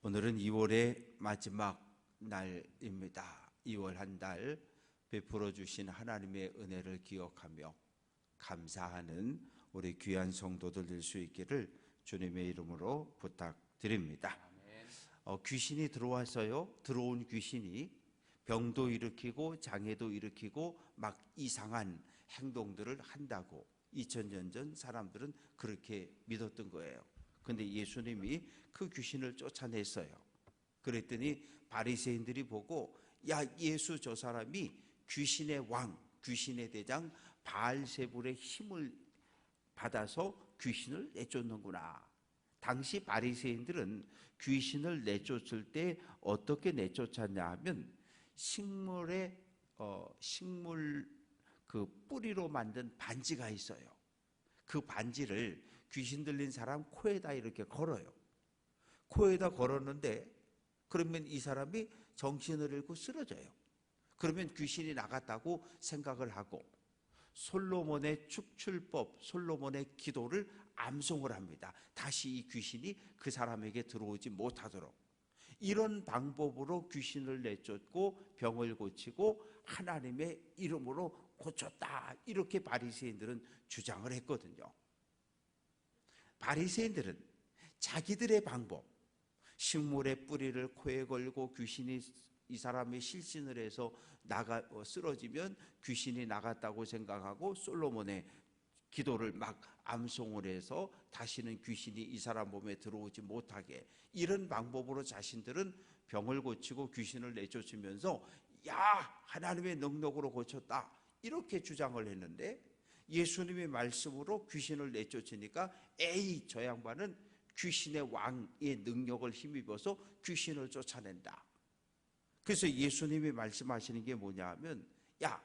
오늘은 2월의 마지막 날입니다. 2월 한 달 베풀어 주신 하나님의 은혜를 기억하며 감사하는 우리 귀한 성도들 될 수 있기를 주님의 이름으로 부탁드립니다. 귀신이 들어와서요, 들어온 귀신이 병도 일으키고 장애도 일으키고 막 이상한 행동들을 한다고 2000년 전 사람들은 그렇게 믿었던 거예요. 근데 예수님이 그 귀신을 쫓아냈어요. 그랬더니 바리새인들이 보고, 야, 예수 저 사람이 귀신의 왕, 귀신의 대장 바알세불의 힘을 받아서 귀신을 내쫓는구나. 당시 바리새인들은 귀신을 내쫓을 때 어떻게 내쫓았냐 하면 식물 그 뿌리로 만든 반지가 있어요. 그 반지를 귀신 들린 사람 코에다 이렇게 걸어요. 코에다 걸었는데 그러면 이 사람이 정신을 잃고 쓰러져요. 그러면 귀신이 나갔다고 생각을 하고 솔로몬의 축출법, 솔로몬의 기도를 암송을 합니다. 다시 이 귀신이 그 사람에게 들어오지 못하도록. 이런 방법으로 귀신을 내쫓고 병을 고치고 하나님의 이름으로 고쳤다, 이렇게 바리새인들은 주장을 했거든요. 바리새인들은 자기들의 방법, 식물의 뿌리를 코에 걸고 귀신이 이 사람의 실신을 해서 쓰러지면 귀신이 나갔다고 생각하고 솔로몬의 기도를 막 암송을 해서 다시는 귀신이 이 사람 몸에 들어오지 못하게, 이런 방법으로 자신들은 병을 고치고 귀신을 내쫓으면서 야, 하나님의 능력으로 고쳤다, 이렇게 주장을 했는데 예수님의 말씀으로 귀신을 내쫓으니까 에이, 저 양반은 귀신의 왕의 능력을 힘입어서 귀신을 쫓아낸다. 그래서 예수님이 말씀하시는 게 뭐냐 하면, 야,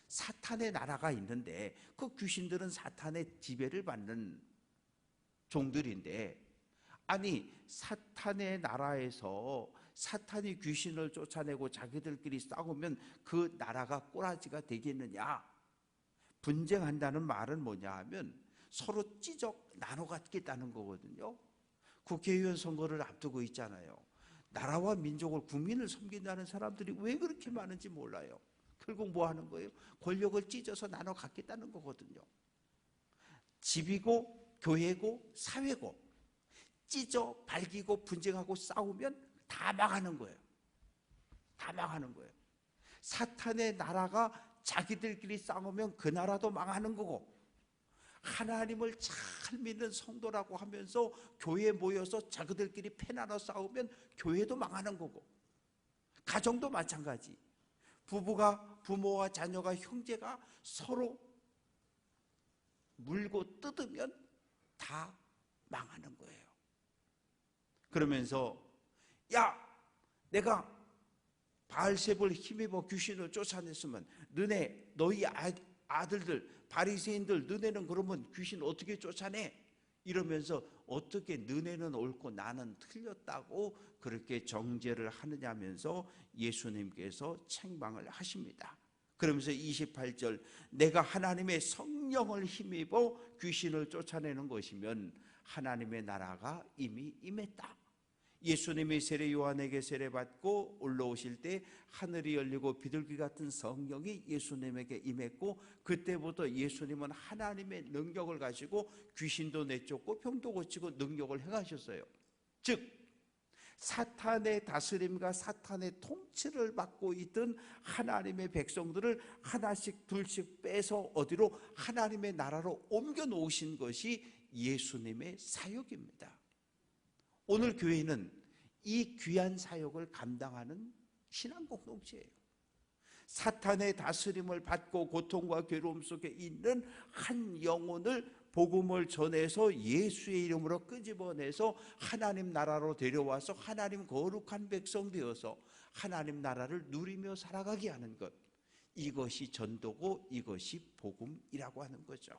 사탄의 나라가 있는데 그 귀신들은 사탄의 지배를 받는 종들인데, 아니 사탄의 나라에서 사탄이 귀신을 쫓아내고 자기들끼리 싸우면 그 나라가 꼬라지가 되겠느냐. 분쟁한다는 말은 뭐냐 하면 서로 찢어 나눠 갖겠다는 거거든요. 국회의원 선거를 앞두고 있잖아요. 나라와 민족을, 국민을 섬긴다는 사람들이 왜 그렇게 많은지 몰라요. 결국 뭐 하는 거예요? 권력을 찢어서 나눠 갖겠다는 거거든요. 집이고 교회고 사회고 찢어 발기고 분쟁하고 싸우면 다 망하는 거예요. 다 망하는 거예요. 사탄의 나라가 자기들끼리 싸우면 그 나라도 망하는 거고, 하나님을 잘 믿는 성도라고 하면서 교회에 모여서 자기들끼리 패 나눠 싸우면 교회도 망하는 거고, 가정도 마찬가지. 부모와 자녀가, 형제가 서로 물고 뜯으면 다 망하는 거예요. 그러면서 야, 내가 바알세불 힘입어 귀신을 쫓아냈으면 너희 아들들 바리새인들, 너네는 그러면 귀신 어떻게 쫓아내? 이러면서 어떻게 너네는 옳고 나는 틀렸다고 그렇게 정죄를 하느냐면서 예수님께서 책망을 하십니다. 그러면서 28절, 내가 하나님의 성령을 힘입어 귀신을 쫓아내는 것이면 하나님의 나라가 이미 임했다. 예수님이 세례 요한에게 세례받고 올라오실 때 하늘이 열리고 비둘기 같은 성령이 예수님에게 임했고, 그때부터 예수님은 하나님의 능력을 가지고 귀신도 내쫓고 병도 고치고 능력을 행하셨어요. 즉 사탄의 다스림과 사탄의 통치를 받고 있던 하나님의 백성들을 하나씩 둘씩 빼서 어디로? 하나님의 나라로 옮겨 놓으신 것이 예수님의 사역입니다. 오늘 교회는 이 귀한 사역을 감당하는 신앙 공동체예요. 사탄의 다스림을 받고 고통과 괴로움 속에 있는 한 영혼을 복음을 전해서 예수의 이름으로 끄집어내서 하나님 나라로 데려와서 하나님 거룩한 백성 되어서 하나님 나라를 누리며 살아가게 하는 것, 이것이 전도고 이것이 복음이라고 하는 거죠.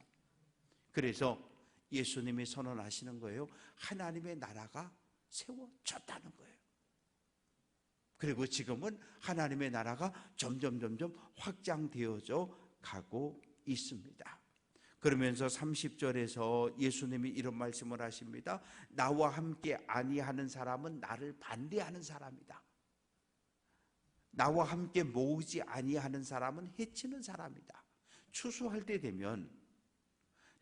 그래서 예수님이 선언하시는 거예요. 하나님의 나라가 세워졌다는 거예요. 그리고 지금은 하나님의 나라가 점점 확장되어져 가고 있습니다. 그러면서 30절에서 예수님이 이런 말씀을 하십니다. 나와 함께 아니하는 사람은 나를 반대하는 사람이다. 나와 함께 모으지 아니하는 사람은 해치는 사람이다. 추수할 때 되면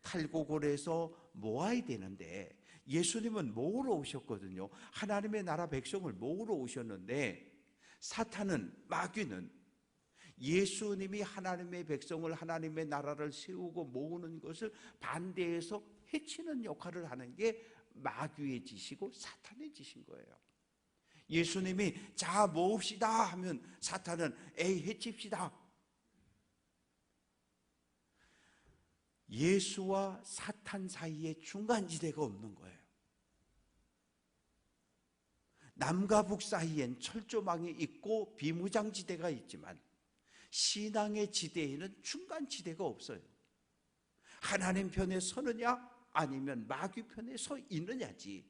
탈곡을해서 모아야 되는데 예수님은 모으러 오셨거든요. 하나님의 나라 백성을 모으러 오셨는데 사탄은, 마귀는 예수님이 하나님의 백성을, 하나님의 나라를 세우고 모으는 것을 반대해서 해치는 역할을 하는 게 마귀의 짓이고 사탄의 짓인 거예요. 예수님이 자 모읍시다 하면 사탄은 에이 해칩시다. 예수와 사탄 사이에 중간지대가 없는 거예요. 남과 북 사이엔 철조망이 있고 비무장지대가 있지만 신앙의 지대에는 중간지대가 없어요. 하나님 편에 서느냐 아니면 마귀 편에 서 있느냐지.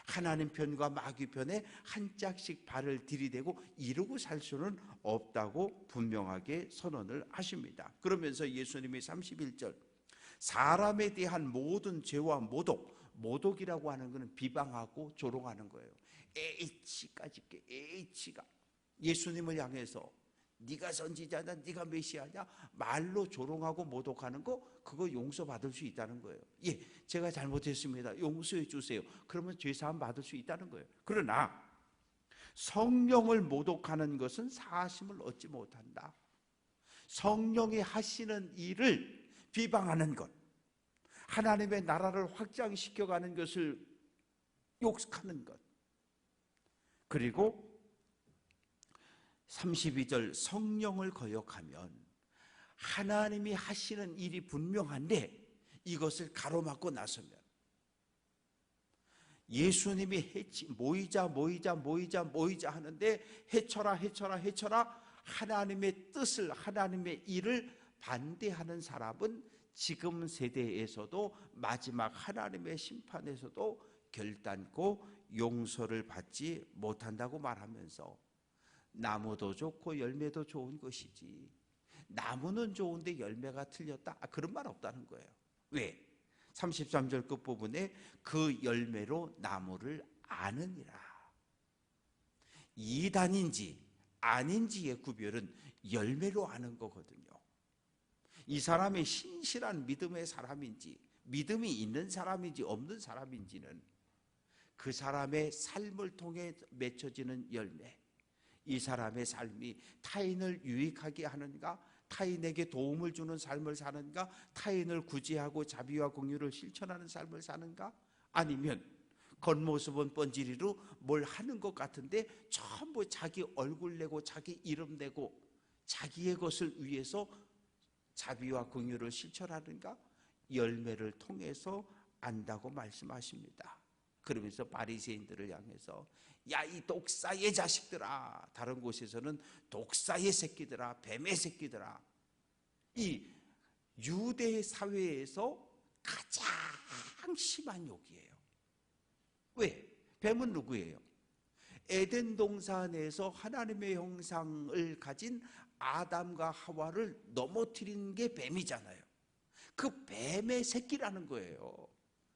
하나님 편과 마귀 편에 한 짝씩 발을 들이대고 이러고 살 수는 없다고 분명하게 선언을 하십니다. 그러면서 예수님이 31절 사람에 대한 모든 죄와 모독이라고 하는 것은 비방하고 조롱하는 거예요. H까지 H가 예수님을 향해서 네가 선지자냐, 네가 메시아냐 말로 조롱하고 모독하는 거 그거 용서받을 수 있다는 거예요. 예, 제가 잘못했습니다. 용서해 주세요. 그러면 죄사함 받을 수 있다는 거예요. 그러나 성령을 모독하는 것은 사하심을 얻지 못한다. 성령이 하시는 일을 비방하는 것, 하나님의 나라를 확장시켜가는 것을 욕하는 것, 그리고 32절 성령을 거역하면 하나님이 하시는 일이 분명한데 이것을 가로막고 나서면 예수님이 모이자 하는데 해쳐라 하나님의 뜻을, 하나님의 일을 반대하는 사람은 지금 세대에서도 마지막 하나님의 심판에서도 결단코 용서를 받지 못한다고 말하면서 나무도 좋고 열매도 좋은 것이지 나무는 좋은데 열매가 틀렸다? 그런 말 없다는 거예요. 왜? 33절 끝부분에 그 열매로 나무를 아느니라. 이단인지 아닌지의 구별은 열매로 아는 거거든요. 이 사람이 신실한 믿음의 사람인지 믿음이 있는 사람인지 없는 사람인지는 그 사람의 삶을 통해 맺혀지는 열매, 이 사람의 삶이 타인을 유익하게 하는가, 타인에게 도움을 주는 삶을 사는가, 타인을 구제하고 자비와 공유를 실천하는 삶을 사는가, 아니면 겉모습은 번지르르 뭘 하는 것 같은데 전부 자기 얼굴 내고 자기 이름 내고 자기의 것을 위해서 자비와 공유를 실천하는가, 열매를 통해서 안다고 말씀하십니다. 그러면서 바리새인들을 향해서 야 이 독사의 자식들아, 다른 곳에서는 독사의 새끼들아, 뱀의 새끼들아, 이 유대 사회에서 가장 심한 욕이에요. 왜? 뱀은 누구예요? 에덴 동산에서 하나님의 형상을 가진 아담과 하와를 넘어뜨린 게 뱀이잖아요. 그 뱀의 새끼라는 거예요.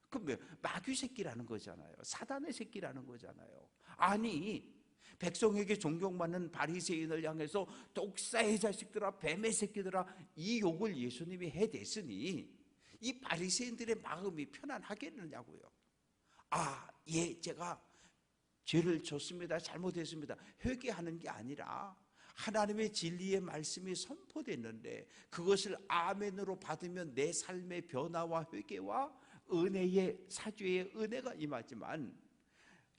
그 마귀 새끼라는 거잖아요. 사단의 새끼라는 거잖아요. 아니 백성에게 존경받는 바리새인을 향해서 독사의 자식들아, 뱀의 새끼들아, 이 욕을 예수님이 해댔으니 이 바리새인들의 마음이 편안하겠느냐고요. 예, 제가 죄를 졌습니다, 잘못했습니다, 회개하는 게 아니라 하나님의 진리의 말씀이 선포됐는데 그것을 아멘으로 받으면 내 삶의 변화와 회개와 은혜의 사죄의 은혜가 임하지만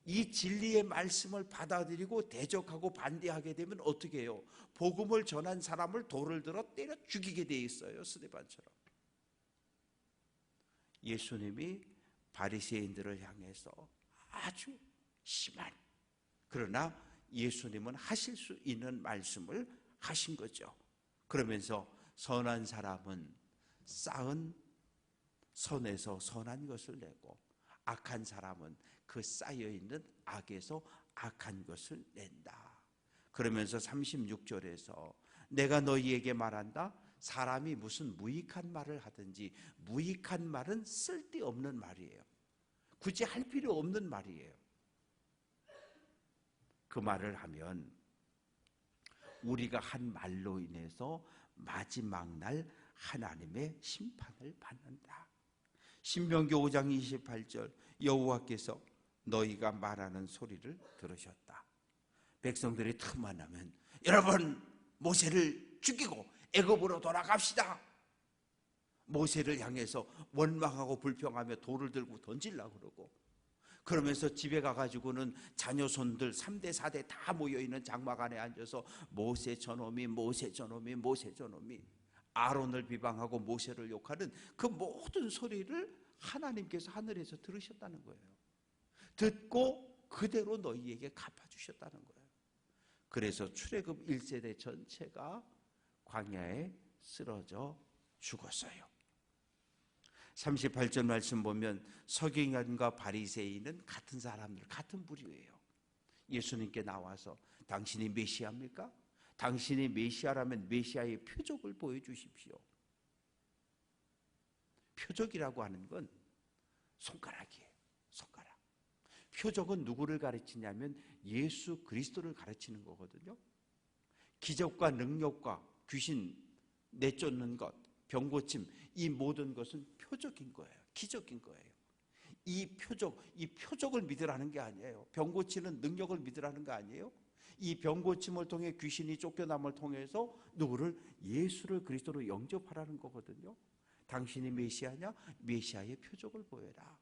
이 진리의 말씀을 받아들이고 대적하고 반대하게 되면 어떻게 해요? 복음을 전한 사람을 돌을 들어 때려 죽이게 돼 있어요. 스데반처럼. 예수님이 바리새인들을 향해서 아주 심한, 그러나 예수님은 하실 수 있는 말씀을 하신 거죠. 그러면서 선한 사람은 쌓은 선에서 선한 것을 내고 악한 사람은 그 쌓여있는 악에서 악한 것을 낸다. 그러면서 36절에서 내가 너희에게 말한다. 사람이 무슨 무익한 말을 하든지 무익한 말은 쓸데없는 말이에요. 굳이 할 필요 없는 말이에요. 그 말을 하면 우리가 한 말로 인해서 마지막 날 하나님의 심판을 받는다. 신명기 5장 28절 여호와께서 너희가 말하는 소리를 들으셨다. 백성들이 틈만 나면 여러분 모세를 죽이고 애굽으로 돌아갑시다. 모세를 향해서 원망하고 불평하며 돌을 들고 던지려고 그러고, 그러면서 집에 가가지고는 자녀손들 3대 4대 다 모여있는 장막안에 앉아서 모세 저놈이 모세 저놈이 모세 저놈이 아론을 비방하고 모세를 욕하는 그 모든 소리를 하나님께서 하늘에서 들으셨다는 거예요. 듣고 그대로 너희에게 갚아주셨다는 거예요. 그래서 출애굽 1세대 전체가 광야에 쓰러져 죽었어요. 38절 말씀 보면 서기관과 바리새인은 같은 사람들, 같은 부류예요. 예수님께 나와서 당신이 메시아입니까? 당신이 메시아라면 메시아의 표적을 보여주십시오. 표적이라고 하는 건 손가락이에요. 손가락. 표적은 누구를 가르치냐면 예수 그리스도를 가르치는 거거든요. 기적과 능력과 귀신 내쫓는 것, 병고침, 이 모든 것은 표적인 거예요. 기적인 거예요. 이 표적을 믿으라는 게 아니에요. 병고치는 능력을 믿으라는 거 아니에요. 이 병고침을 통해 귀신이 쫓겨남을 통해서 누구를? 예수를 그리스도로 영접하라는 거거든요. 당신이 메시아냐? 메시아의 표적을 보여라.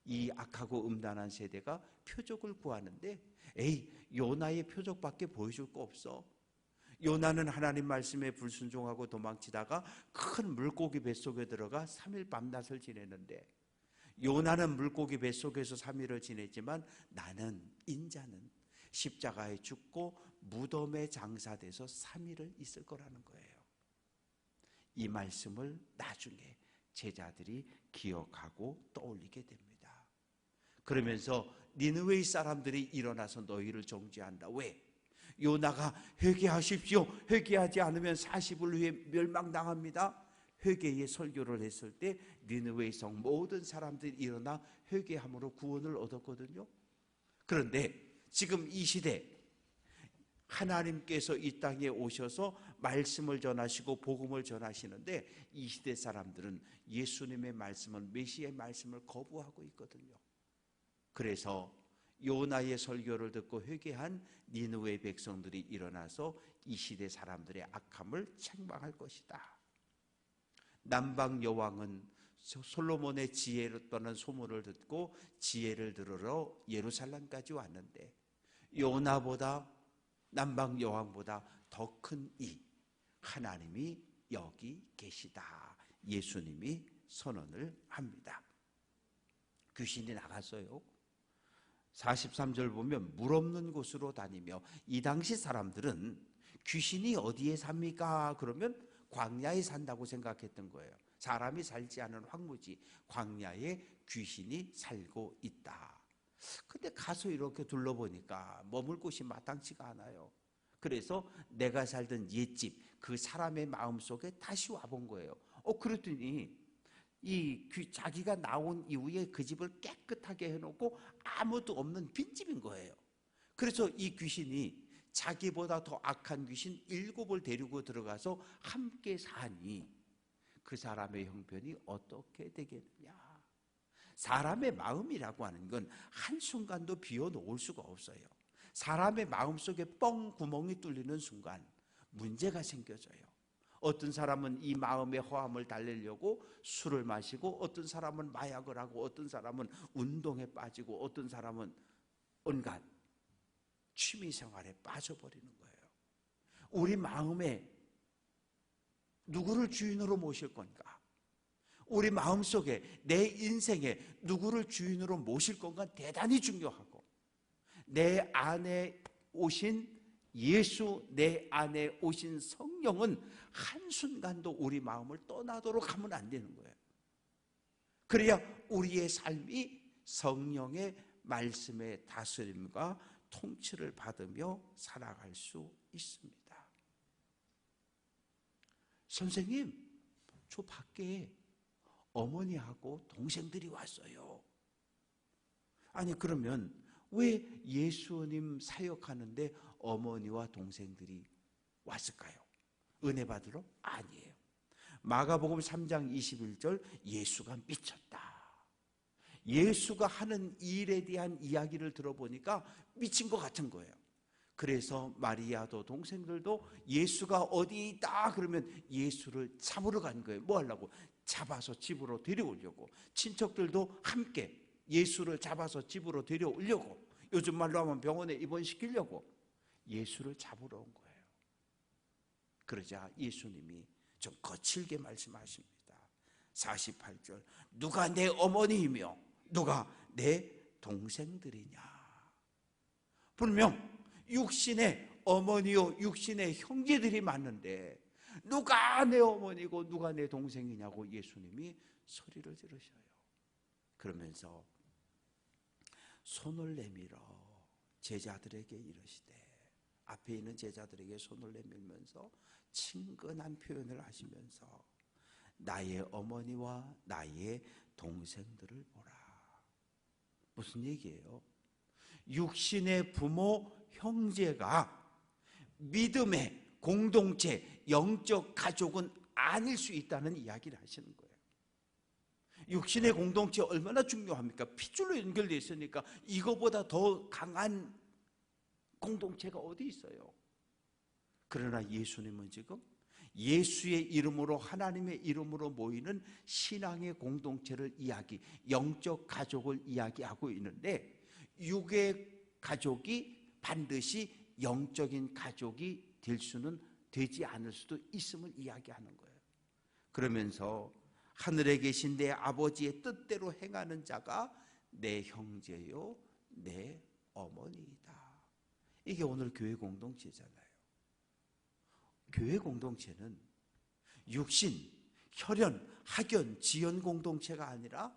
이 악하고 음란한 세대가 표적을 구하는데 요나의 표적밖에 보여줄 거 없어. 요나는 하나님 말씀에 불순종하고 도망치다가 큰 물고기 뱃속에 들어가 3일 밤낮을 지내는데, 요나는 물고기 뱃속에서 3일을 지냈지만 나는, 인자는 십자가에 죽고 무덤에 장사돼서 3일을 있을 거라는 거예요. 이 말씀을 나중에 제자들이 기억하고 떠올리게 됩니다. 그러면서 니느웨이 사람들이 일어나서 너희를 정죄한다. 왜? 요나가 회개하십시오, 회개하지 않으면 40일 후에 멸망당합니다. 회개의 설교를 했을 때 니느웨이 성 모든 사람들이 일어나 회개함으로 구원을 얻었거든요. 그런데 지금 이 시대 하나님께서 이 땅에 오셔서 말씀을 전하시고 복음을 전하시는데 이 시대 사람들은 예수님의 말씀을, 메시아의 말씀을 거부하고 있거든요. 그래서 요나의 설교를 듣고 회개한 니느웨 백성들이 일어나서 이 시대 사람들의 악함을 책망할 것이다. 남방 여왕은 솔로몬의 지혜를 떠난 소문을 듣고 지혜를 들으러 예루살렘까지 왔는데 요나보다, 남방 여왕보다 더 큰 이 하나님이 여기 계시다. 예수님이 선언을 합니다. 귀신이 나갔어요. 43절 보면 물 없는 곳으로 다니며, 이 당시 사람들은 귀신이 어디에 삽니까? 그러면 광야에 산다고 생각했던 거예요. 사람이 살지 않은 황무지 광야에 귀신이 살고 있다. 근데 가서 이렇게 둘러보니까 머물 곳이 마땅치가 않아요. 그래서 내가 살던 옛집, 그 사람의 마음속에 다시 와본 거예요. 그랬더니 자기가 나온 이후에 그 집을 깨끗하게 해놓고 아무도 없는 빈집인 거예요. 그래서 이 귀신이 자기보다 더 악한 귀신 7을 데리고 들어가서 함께 사니 그 사람의 형편이 어떻게 되겠느냐. 사람의 마음이라고 하는 건 한순간도 비워놓을 수가 없어요. 사람의 마음속에 뻥 구멍이 뚫리는 순간 문제가 생겨져요. 어떤 사람은 이 마음의 허함을 달래려고 술을 마시고, 어떤 사람은 마약을 하고, 어떤 사람은 운동에 빠지고, 어떤 사람은 온갖 취미생활에 빠져버리는 거예요. 우리 마음에 누구를 주인으로 모실 건가? 우리 마음속에 내 인생에 누구를 주인으로 모실 건가 대단히 중요하고, 내 안에 오신 예수, 내 안에 오신 성령은 한순간도 우리 마음을 떠나도록 하면 안 되는 거예요. 그래야 우리의 삶이 성령의 말씀의 다스림과 통치를 받으며 살아갈 수 있습니다. 선생님, 저 밖에 어머니하고 동생들이 왔어요. 아니 그러면 왜 예수님 사역하는데 어머니와 동생들이 왔을까요? 은혜 받으러? 아니에요. 마가복음 3장 21절 예수가 미쳤다. 예수가 하는 일에 대한 이야기를 들어보니까 미친 것 같은 거예요. 그래서 마리아도 동생들도 예수가 어디 있다 그러면 예수를 잡으러 간 거예요. 뭐 하려고? 잡아서 집으로 데려오려고. 친척들도 함께 예수를 잡아서 집으로 데려오려고. 요즘 말로 하면 병원에 입원시키려고 예수를 잡으러 온 거예요. 그러자 예수님이 좀 거칠게 말씀하십니다. 48절 누가 내 어머니이며 누가 내 동생들이냐. 분명 육신의 어머니요 육신의 형제들이 많은데 누가 내 어머니고 누가 내 동생이냐고 예수님이 소리를 지르셔요. 그러면서 손을 내밀어 제자들에게 이르시되, 앞에 있는 제자들에게 손을 내밀면서 친근한 표현을 하시면서 나의 어머니와 나의 동생들을 보라. 무슨 얘기예요? 육신의 부모, 형제가 믿음의 공동체, 영적 가족은 아닐 수 있다는 이야기를 하시는 거예요. 육신의 공동체 얼마나 중요합니까? 핏줄로 연결되어 있으니까 이거보다 더 강한 공동체가 어디 있어요? 그러나 예수님은 지금 예수의 이름으로, 하나님의 이름으로 모이는 신앙의 공동체를 영적 가족을 이야기하고 있는데, 육의 가족이 반드시 영적인 가족이 될 수는 되지 않을 수도 있음을 이야기하는 거예요. 그러면서 하늘에 계신 내 아버지의 뜻대로 행하는 자가 내 형제요 내 어머니이다. 이게 오늘 교회 공동체잖아요. 교회 공동체는 육신, 혈연, 학연, 지연 공동체가 아니라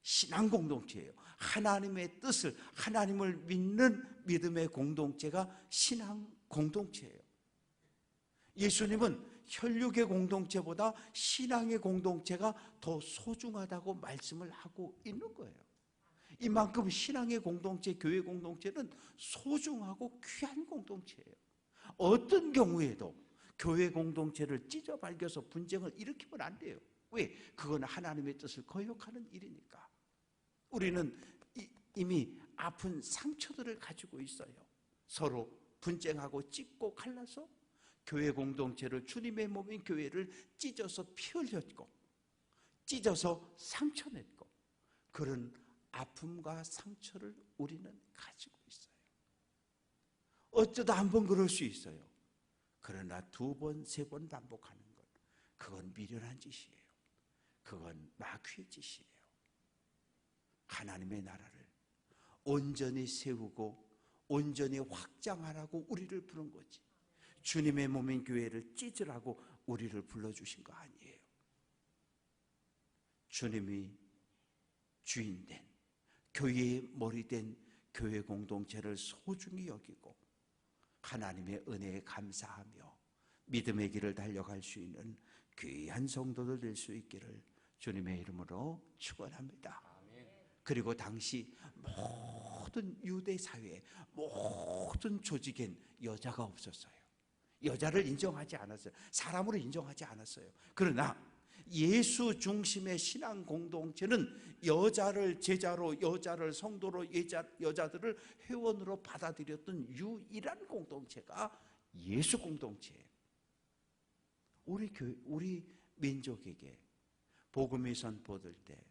신앙 공동체예요. 하나님의 뜻을, 하나님을 믿는 믿음의 공동체가 신앙 공동체예요. 예수님은 혈육의 공동체보다 신앙의 공동체가 더 소중하다고 말씀을 하고 있는 거예요. 이만큼 신앙의 공동체, 교회 공동체는 소중하고 귀한 공동체예요. 어떤 경우에도 교회 공동체를 찢어발겨서 분쟁을 일으키면 안 돼요. 왜? 그건 하나님의 뜻을 거역하는 일이니까. 우리는 이미 아픈 상처들을 가지고 있어요. 서로 분쟁하고 찢고 갈라서 교회 공동체를, 주님의 몸인 교회를 찢어서 피 흘렸고 찢어서 상처냈고, 그런 아픔과 상처를 우리는 가지고 있어요. 어쩌다 한 번 그럴 수 있어요. 그러나 두 번, 세 번 반복하는 것, 그건 미련한 짓이에요. 그건 마귀의 짓이에요. 하나님의 나라를 온전히 세우고 온전히 확장하라고 우리를 부른 거지, 주님의 몸인 교회를 찢으라고 우리를 불러주신 거 아니에요. 주님이 주인된, 교회의 머리된 교회 공동체를 소중히 여기고 하나님의 은혜에 감사하며 믿음의 길을 달려갈 수 있는 귀한 성도들 될 수 있기를 주님의 이름으로 축원합니다. 그리고 당시 모든 유대 사회에, 모든 조직엔 여자가 없었어요. 여자를 인정하지 않았어요. 사람으로 인정하지 않았어요. 그러나 예수 중심의 신앙 공동체는 여자를 제자로, 여자를 성도로, 여자들을 회원으로 받아들였던 유일한 공동체가 예수 공동체예요. 우리 민족에게 복음이 선포될 때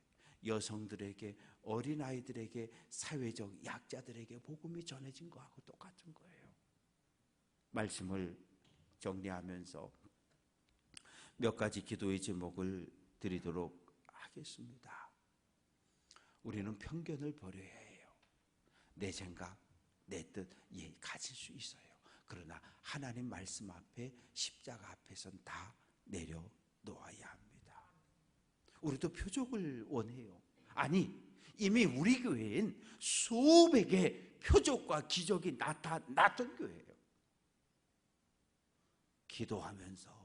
여성들에게, 어린아이들에게, 사회적 약자들에게 복음이 전해진 거하고 똑같은 거예요. 말씀을 정리하면서 몇 가지 기도의 제목을 드리도록 하겠습니다. 우리는 편견을 버려야 해요. 내 생각, 내 뜻, 가질 수 있어요. 그러나 하나님 말씀 앞에, 십자가 앞에선 다 내려놓아야 합니다. 우리도 표적을 원해요. 아니, 이미 우리 교회엔 수백의 표적과 기적이 나타났던 교회예요. 기도하면서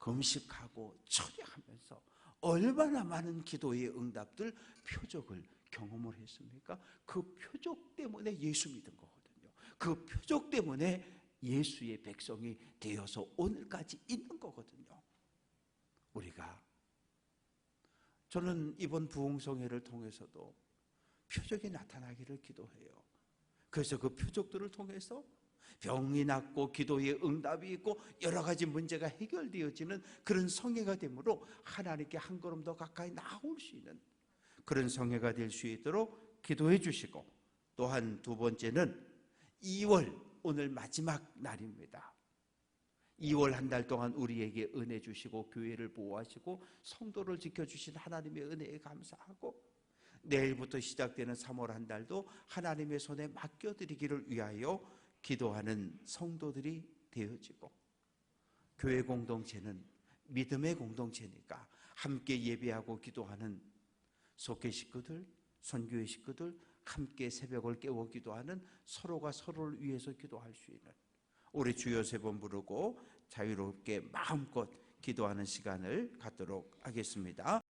금식하고 철야하면서 얼마나 많은 기도의 응답들, 표적을 경험을 했습니까? 그 표적 때문에 예수 믿은 거거든요. 그 표적 때문에 예수의 백성이 되어서 오늘까지 있는 거거든요. 저는 이번 부흥성회를 통해서도 표적이 나타나기를 기도해요. 그래서 그 표적들을 통해서 병이 낫고 기도의 응답이 있고 여러 가지 문제가 해결되어지는 그런 성회가 되므로 하나님께 한 걸음 더 가까이 나올 수 있는 그런 성회가 될 수 있도록 기도해 주시고, 또한 두 번째는 2월 오늘 마지막 날입니다. 2월 한 달 동안 우리에게 은혜 주시고 교회를 보호하시고 성도를 지켜주신 하나님의 은혜에 감사하고, 내일부터 시작되는 3월 한 달도 하나님의 손에 맡겨드리기를 위하여 기도하는 성도들이 되어지고, 교회 공동체는 믿음의 공동체니까 함께 예배하고 기도하는 속회 식구들, 선교회 식구들, 함께 새벽을 깨워 기도하는, 서로가 서로를 위해서 기도할 수 있는, 우리 주여 세 번 부르고 자유롭게 마음껏 기도하는 시간을 갖도록 하겠습니다.